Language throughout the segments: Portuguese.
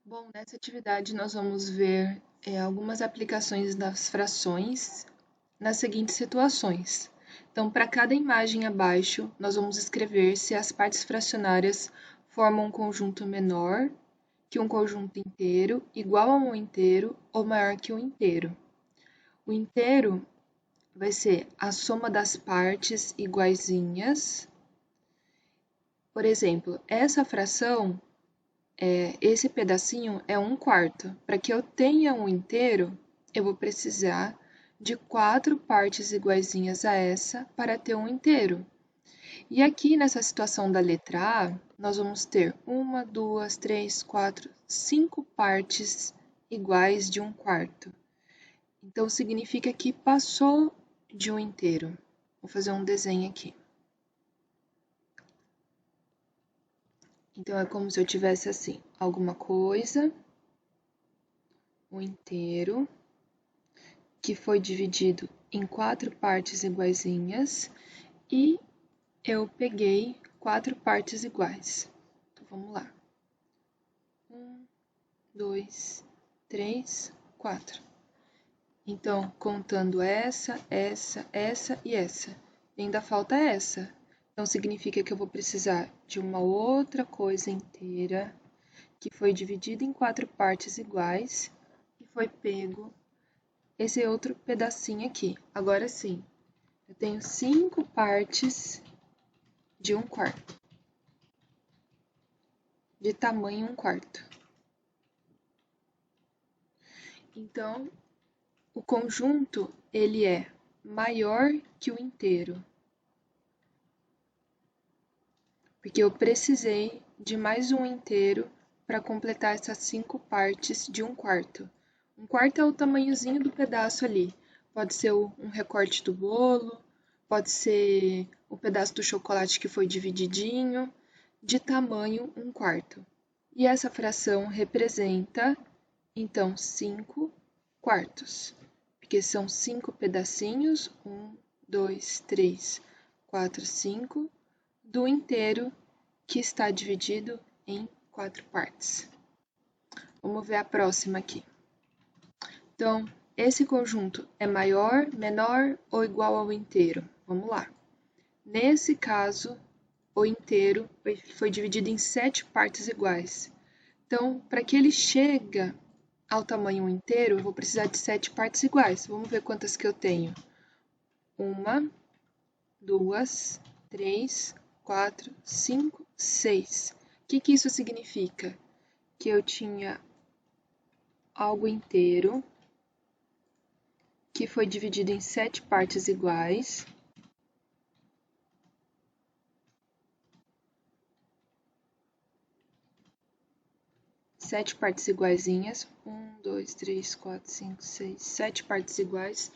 Bom, nessa atividade nós vamos ver algumas aplicações das frações nas seguintes situações. Então, para cada imagem abaixo, nós vamos escrever se as partes fracionárias formam um conjunto menor que um conjunto inteiro, igual a um inteiro ou maior que um inteiro. O inteiro vai ser a soma das partes iguaizinhas. Por exemplo, essa fração esse pedacinho é 1/4. Para que eu tenha um inteiro, eu vou precisar de 4 partes iguaizinhas a essa para ter um inteiro. E aqui nessa situação da letra A, nós vamos ter 1, 2, 3, 4, 5 partes iguais de 1/4. Então, significa que passou de um inteiro. Vou fazer um desenho aqui. Então, é como se eu tivesse assim, alguma coisa, um inteiro, que foi dividido em 4 partes iguaizinhas, e eu peguei 4 partes iguais. Então, vamos lá. 1, 2, 3, 4. Então, contando essa e essa. E ainda falta essa. Então, significa que eu vou precisar de uma outra coisa inteira que foi dividida em 4 partes iguais e foi pego esse outro pedacinho aqui. Agora sim, eu tenho 5 partes de 1/4, de tamanho 1/4. Então, o conjunto, ele é maior que o inteiro, porque eu precisei de mais um inteiro para completar essas 5 partes de 1/4. 1/4 é o tamanhozinho do pedaço ali. Pode ser um recorte do bolo, pode ser o pedaço do chocolate que foi divididinho, de tamanho 1/4. E essa fração representa, então, 5/4, porque são 5 pedacinhos, 1, 2, 3, 4, 5, do inteiro que está dividido em 4 partes. Vamos ver a próxima aqui. Então, esse conjunto é maior, menor ou igual ao inteiro? Vamos lá. Nesse caso, o inteiro foi dividido em 7 partes iguais. Então, para que ele chegue ao tamanho inteiro, eu vou precisar de 7 partes iguais. Vamos ver quantas que eu tenho. 1, 2, 3, 4, 5, 6. O que isso significa? Que eu tinha algo inteiro que foi dividido em 7 partes iguais. Sete partes iguaizinhas. 1, 2, 3, 4, 5, 6, 7 partes iguais.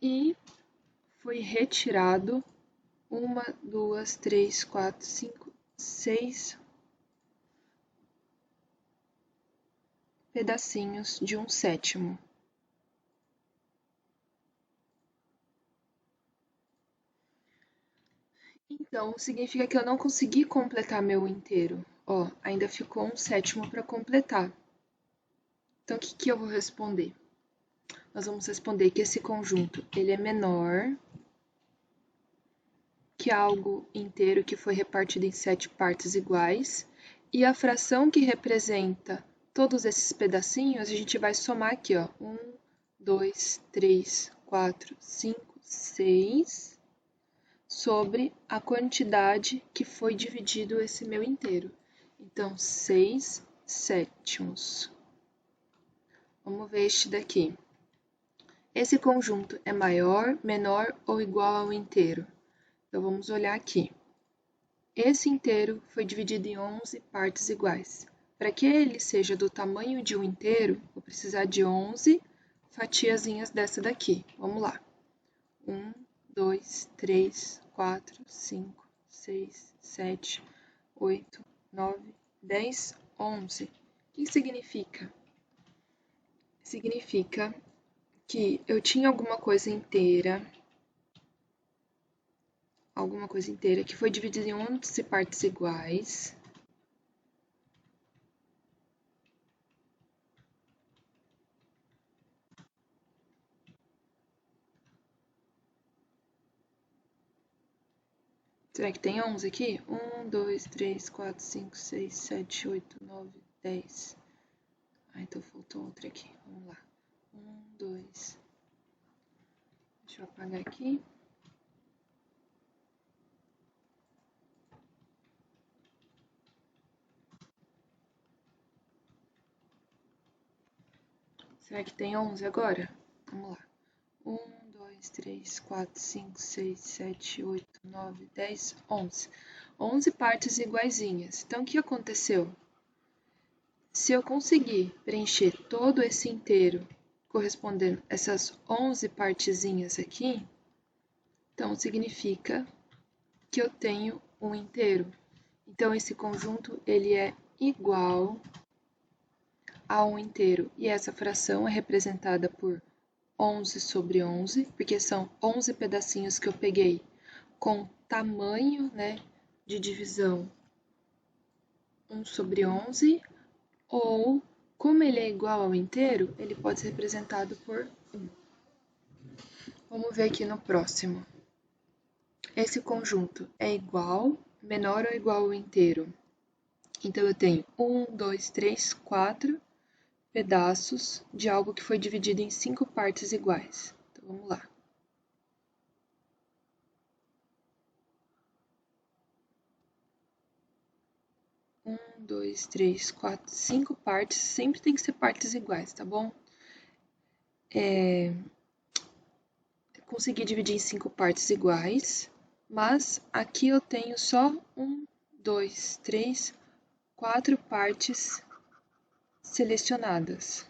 E foi retirado 1, 2, 3, 4, 5, 6 pedacinhos de 1/7. Então, significa que eu não consegui completar meu inteiro. Ó, ainda ficou 1/7 para completar. Então, o que eu vou responder? Nós vamos responder que esse conjunto ele é menor que algo inteiro que foi repartido em 7 partes iguais, e a fração que representa todos esses pedacinhos, a gente vai somar aqui, ó, 1, 2, 3, 4, 5, 6, sobre a quantidade que foi dividido esse meu inteiro. Então, 6/7. Vamos ver este daqui. Esse conjunto é maior, menor ou igual ao inteiro? Então, vamos olhar aqui. Esse inteiro foi dividido em 11 partes iguais. Para que ele seja do tamanho de um inteiro, vou precisar de 11 fatiazinhas dessa daqui. Vamos lá. 1, 2, 3, 4, 5, 6, 7, 8, 9, 10, 11. O que significa? Significa que eu tinha alguma coisa inteira que foi dividida em 11 partes iguais. Será que tem 11 aqui? 1, 2, 3, 4, 5, 6, 7, 8, 9, 10. Ah, então faltou outra aqui. Vamos lá. 1, 2. Deixa eu apagar aqui. Será que tem 11 agora? Vamos lá. 1, 2, 3, 4, 5, 6, 7, 8, 9, 10, 11. 11 partes iguaizinhas. Então, o que aconteceu? Se eu conseguir preencher todo esse inteiro correspondendo a essas 11 partezinhas aqui, então significa que eu tenho um inteiro. Então, esse conjunto ele é igual a um inteiro. E essa fração é representada por 11 sobre 11, porque são 11 pedacinhos que eu peguei com tamanho, né, de divisão 1 sobre 11, ou, como ele é igual ao inteiro, ele pode ser representado por 1. Vamos ver aqui no próximo. Esse conjunto é igual, menor ou igual ao inteiro? Então, eu tenho 1, 2, 3, 4 pedaços de algo que foi dividido em 5 partes iguais. Então, vamos lá. Um, dois, três, quatro, 5 partes. Sempre tem que ser partes iguais, tá bom? Consegui dividir em 5 partes iguais, mas aqui eu tenho só 1, 2, 3, 4 partes selecionadas.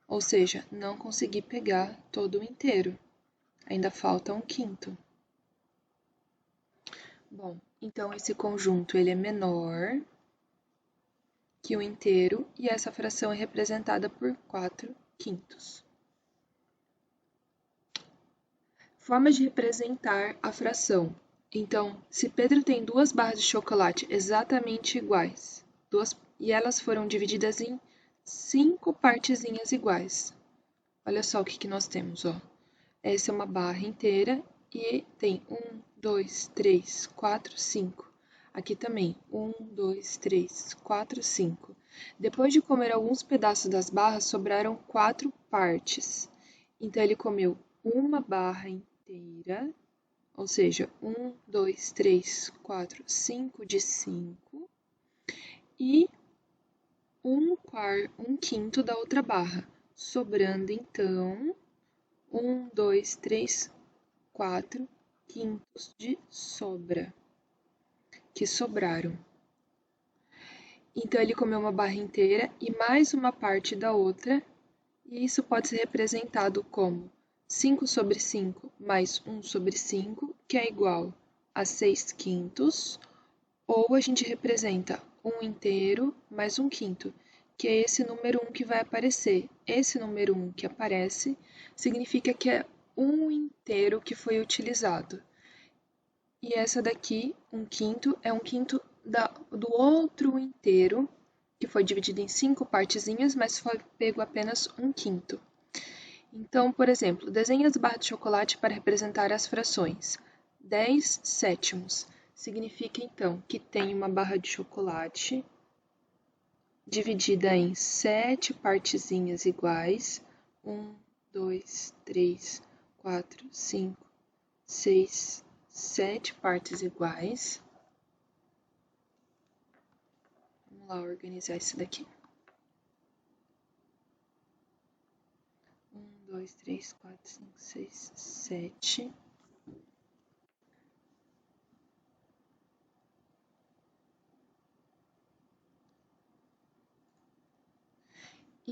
Ou seja, não consegui pegar todo o inteiro. Ainda falta um quinto. Bom, então esse conjunto ele é menor que o inteiro e essa fração é representada por 4 quintos. Forma de representar a fração. Então, se Pedro tem 2 barras de chocolate exatamente iguais, e elas foram divididas em 5 partezinhas iguais. Olha só o que nós temos, ó. Essa é uma barra inteira e tem 1, 2, 3, 4, 5. Aqui também, 1, 2, 3, 4, 5. Depois de comer alguns pedaços das barras, sobraram 4 partes. Então, ele comeu uma barra inteira, ou seja, 1, 2, 3, 4, 5 de 5, e um quinto da outra barra, sobrando então 1, 2, 3, 4 quintos de sobra, que sobraram. Então, ele comeu uma barra inteira e mais uma parte da outra, e isso pode ser representado como 5 sobre 5 mais 1 sobre 5, que é igual a 6 quintos, ou a gente representa 1 inteiro mais 1 quinto, que é esse número 1 que vai aparecer. Esse número 1 que aparece significa que é um inteiro que foi utilizado. E essa daqui, 1 quinto, é 1 quinto do outro inteiro, que foi dividido em 5 partezinhas, mas foi pego apenas 1 quinto. Então, por exemplo, desenhe as barras de chocolate para representar as frações. 10 sétimos significa, então, que tem uma barra de chocolate dividida em 7 partezinhas iguais. 1, 2, 3, 4, 5, 6, 7 partes iguais. Vamos lá organizar isso daqui. 1, 2, 3, 4, 5, 6, 7.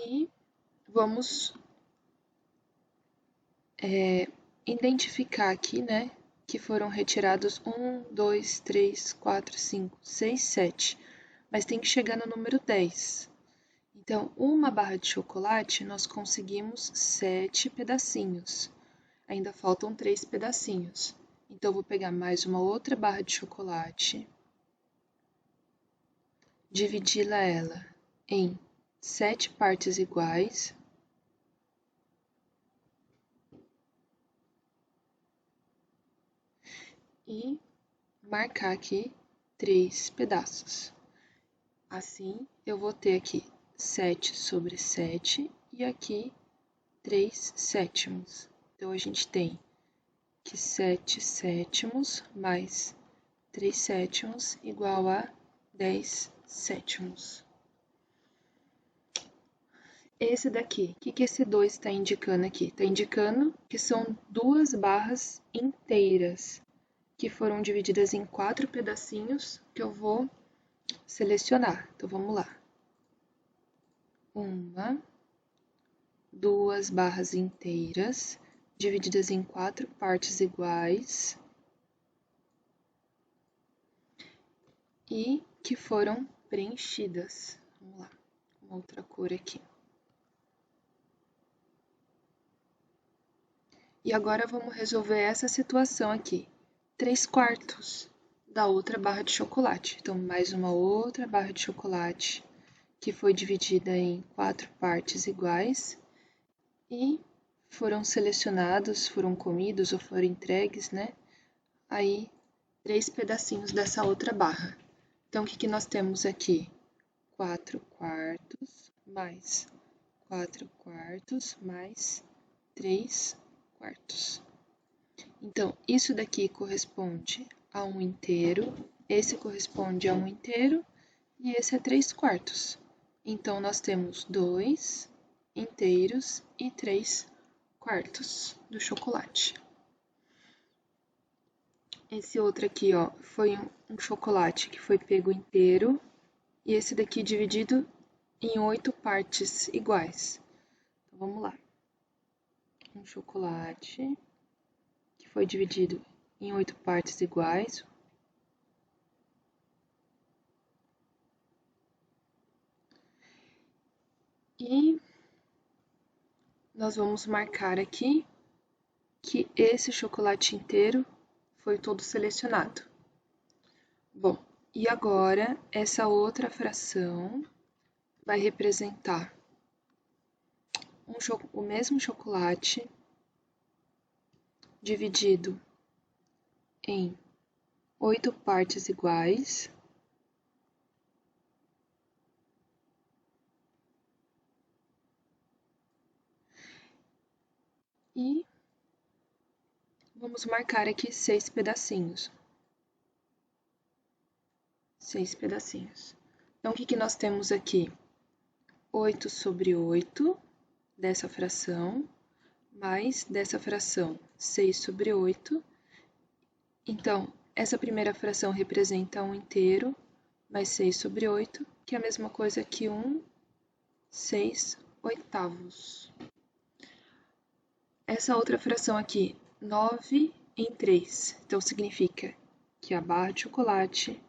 E vamos identificar aqui, né, que foram retirados 1, 2, 3, 4, 5, 6, 7. Mas tem que chegar no número 10. Então, uma barra de chocolate, nós conseguimos 7 pedacinhos. Ainda faltam 3 pedacinhos. Então, vou pegar mais uma outra barra de chocolate, dividi-la ela em 7 partes iguais. E marcar aqui 3 pedaços. Assim, eu vou ter aqui 7/7 e aqui 3/7. Então, a gente tem que 7/7 mais 3/7 igual a 10/7. Esse daqui, o que esse 2 está indicando aqui? Está indicando que são 2 barras inteiras, que foram divididas em 4 pedacinhos, que eu vou selecionar. Então, vamos lá. 1, 2 barras inteiras, divididas em 4 partes iguais, e que foram preenchidas. Vamos lá, uma outra cor aqui. E agora vamos resolver essa situação aqui. 3/4 da outra barra de chocolate. Então, mais uma outra barra de chocolate que foi dividida em 4 partes iguais e foram selecionados, foram comidos ou foram entregues, né? Aí, 3 pedacinhos dessa outra barra. Então, o que nós temos aqui? 4/4 mais 4/4 mais 3/4. Então, isso daqui corresponde a 1 inteiro, esse corresponde a 1 inteiro e esse é 3/4. Então, nós temos 2 inteiros e 3/4 do chocolate. Esse outro aqui, ó, foi um chocolate que foi pego inteiro e esse daqui dividido em 8 partes iguais. Então, vamos lá. Um chocolate que foi dividido em 8 partes iguais. E nós vamos marcar aqui que esse chocolate inteiro foi todo selecionado. Bom, e agora essa outra fração vai representar o mesmo chocolate dividido em 8 partes iguais. E vamos marcar aqui 6 pedacinhos. 6 pedacinhos. Então, o que nós temos aqui? 8/8 dessa fração, mais dessa fração 6/8. Então, essa primeira fração representa 1 inteiro, mais 6/8, que é a mesma coisa que 1/6/8. Essa outra fração aqui, 9/3. Então, significa que a barra de chocolate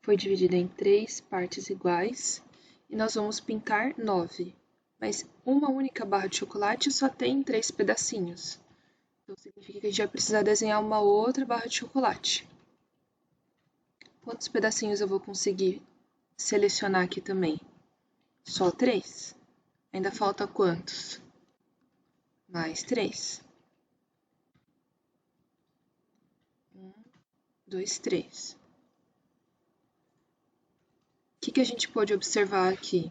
foi dividida em 3 partes iguais e nós vamos pintar 9. Mas uma única barra de chocolate só tem 3 pedacinhos. Então, significa que a gente vai precisar desenhar uma outra barra de chocolate. Quantos pedacinhos eu vou conseguir selecionar aqui também? Só 3. Ainda falta quantos? Mais 3. 1, 2, 3. O que a gente pode observar aqui?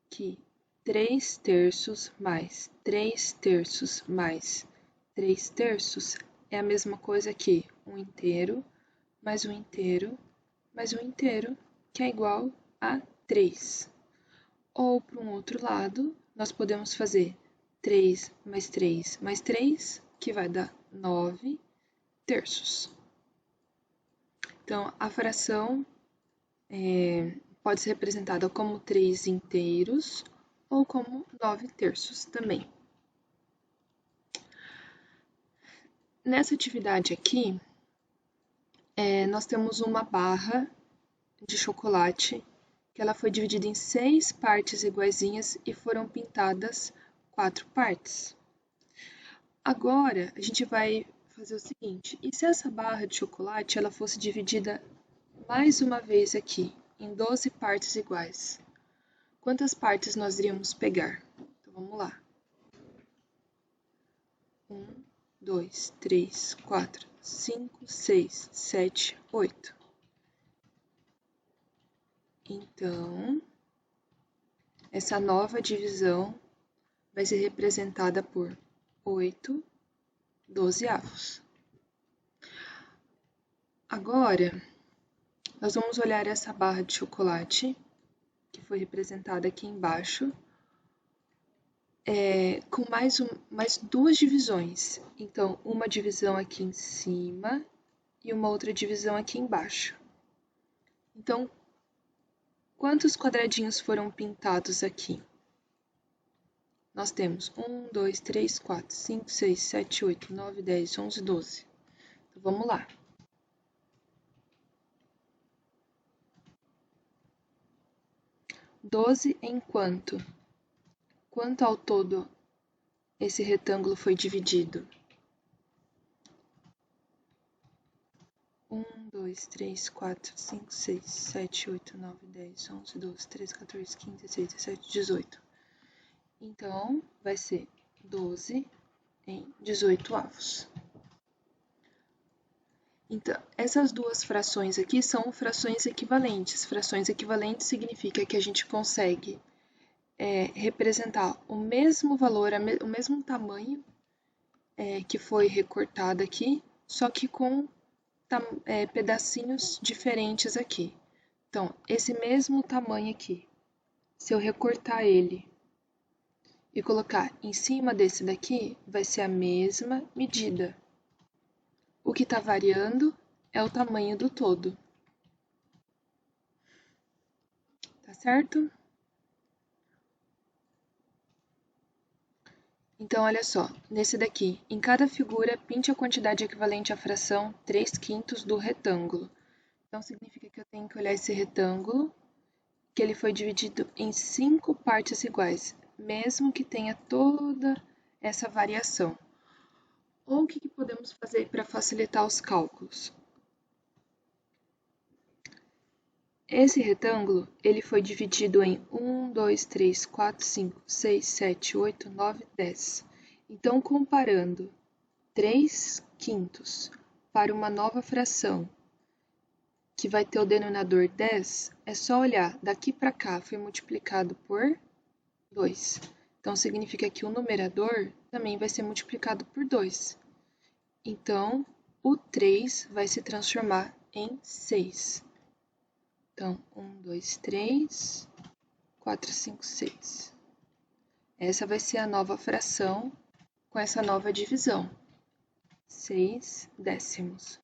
Que 3/3 mais 3/3 mais 3/3 é a mesma coisa que 1 inteiro, mais 1 inteiro, mais 1 inteiro, que é igual a 3. Ou, para um outro lado, nós podemos fazer 3 mais 3 mais 3, que vai dar 9/3. Então, a fração pode ser representada como 3 inteiros ou como 9/3 também. Nessa atividade aqui, nós temos uma barra de chocolate que ela foi dividida em 6 partes iguaizinhas e foram pintadas 4 partes. Agora, a gente vai fazer o seguinte, e se essa barra de chocolate ela fosse dividida mais uma vez aqui, em 12 partes iguais? Quantas partes nós iríamos pegar? Então, vamos lá. 1, 2, 3, 4, 5, 6, 7, 8. Então, essa nova divisão vai ser representada por 8 dozeavos. Agora, nós vamos olhar essa barra de chocolate, que foi representada aqui embaixo, com mais duas divisões. Então, uma divisão aqui em cima e uma outra divisão aqui embaixo. Então, quantos quadradinhos foram pintados aqui? Nós temos 1, 2, 3, 4, 5, 6, 7, 8, 9, 10, 11, 12. Então, vamos lá. Doze em quanto? Quanto ao todo esse retângulo foi dividido? 1, 2, 3, 4, 5, 6, 7, 8, 9, 10, 11, 12, 13, 14, 15, 16, 17, 18. Então, vai ser 12 em 18 avos. Então, essas duas frações aqui são frações equivalentes. Frações equivalentes significa que a gente consegue representar o mesmo valor, o mesmo tamanho que foi recortado aqui, só que com pedacinhos diferentes aqui. Então, esse mesmo tamanho aqui, se eu recortar ele e colocar em cima desse daqui, vai ser a mesma medida. O que está variando é o tamanho do todo. Tá certo? Então, olha só, nesse daqui, em cada figura, pinte a quantidade equivalente à fração 3/5 do retângulo. Então, significa que eu tenho que olhar esse retângulo, que ele foi dividido em 5 partes iguais, mesmo que tenha toda essa variação. Ou o que podemos fazer para facilitar os cálculos? Esse retângulo, ele foi dividido em 1, 2, 3, 4, 5, 6, 7, 8, 9, 10. Então, comparando 3/5 para uma nova fração, que vai ter o denominador 10, é só olhar, daqui para cá foi multiplicado por 2. Então, significa que o numerador também vai ser multiplicado por 2. Então, o 3 vai se transformar em 6. Então, 1, 2, 3, 4, 5, 6. Essa vai ser a nova fração com essa nova divisão. 6 décimos.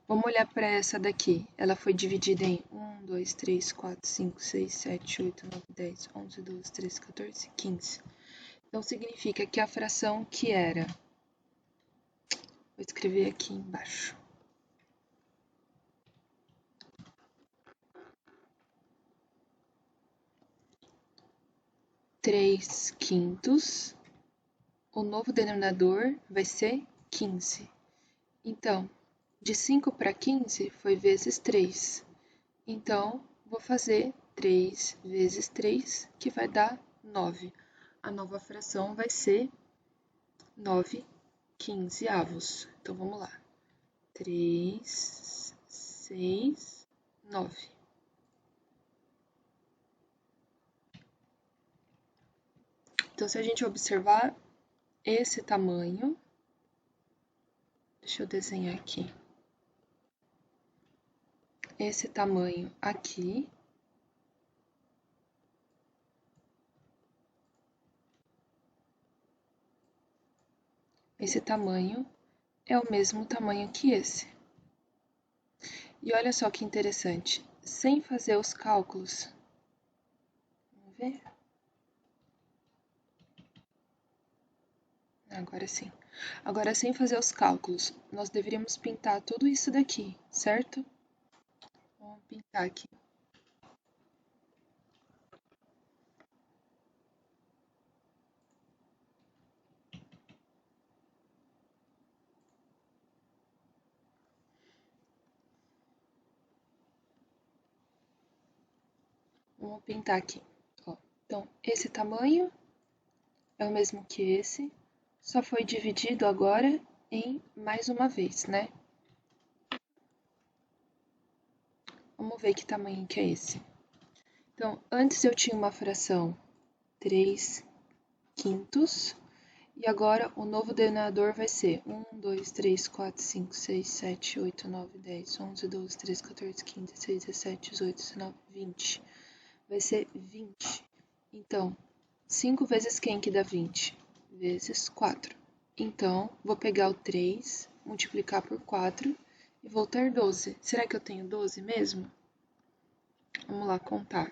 Vamos olhar para essa daqui. Ela foi dividida em 1, 2, 3, 4, 5, 6, 7, 8, 9, 10, 11, 12, 13, 14, 15. Então, significa que a fração que era... Vou escrever aqui embaixo. 3/5, o novo denominador vai ser 15. Então, de 5 para 15 foi vezes 3. Então, vou fazer 3 vezes 3, que vai dar 9. A nova fração vai ser 9/15. Então, vamos lá. 3, 6, 9. Então, se a gente observar esse tamanho, deixa eu desenhar aqui. Esse tamanho aqui, esse tamanho é o mesmo tamanho que esse. E olha só que interessante, sem fazer os cálculos, vamos ver? Agora sim. Agora, sem fazer os cálculos, nós deveríamos pintar tudo isso daqui, certo? Vamos pintar aqui. Vamos pintar aqui. Ó. Então, esse tamanho é o mesmo que esse, só foi dividido agora em mais uma vez, né? Vamos ver que tamanho que é esse. Então, antes eu tinha uma fração 3 quintos, e agora o novo denominador vai ser 1, 2, 3, 4, 5, 6, 7, 8, 9, 10, 11, 12, 13, 14, 15, 16, 17, 18, 19, 20. Vai ser 20. Então, 5 vezes quem que dá 20? Vezes 4. Então, vou pegar o 3, multiplicar por 4 e vou ter 12. Será que eu tenho 12 mesmo? Vamos lá contar.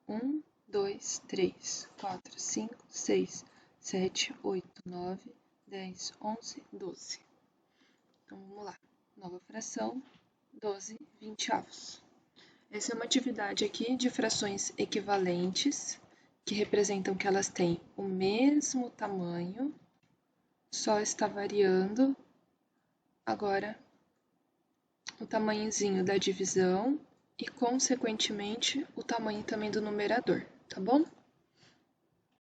1, 2, 3, 4, 5, 6, 7, 8, 9, 10, 11, 12. Então, vamos lá. Nova fração, 12 vinteavos. Essa é uma atividade aqui de frações equivalentes, que representam que elas têm o mesmo tamanho, só está variando agora o tamanhozinho da divisão e, consequentemente, o tamanho também do numerador, tá bom?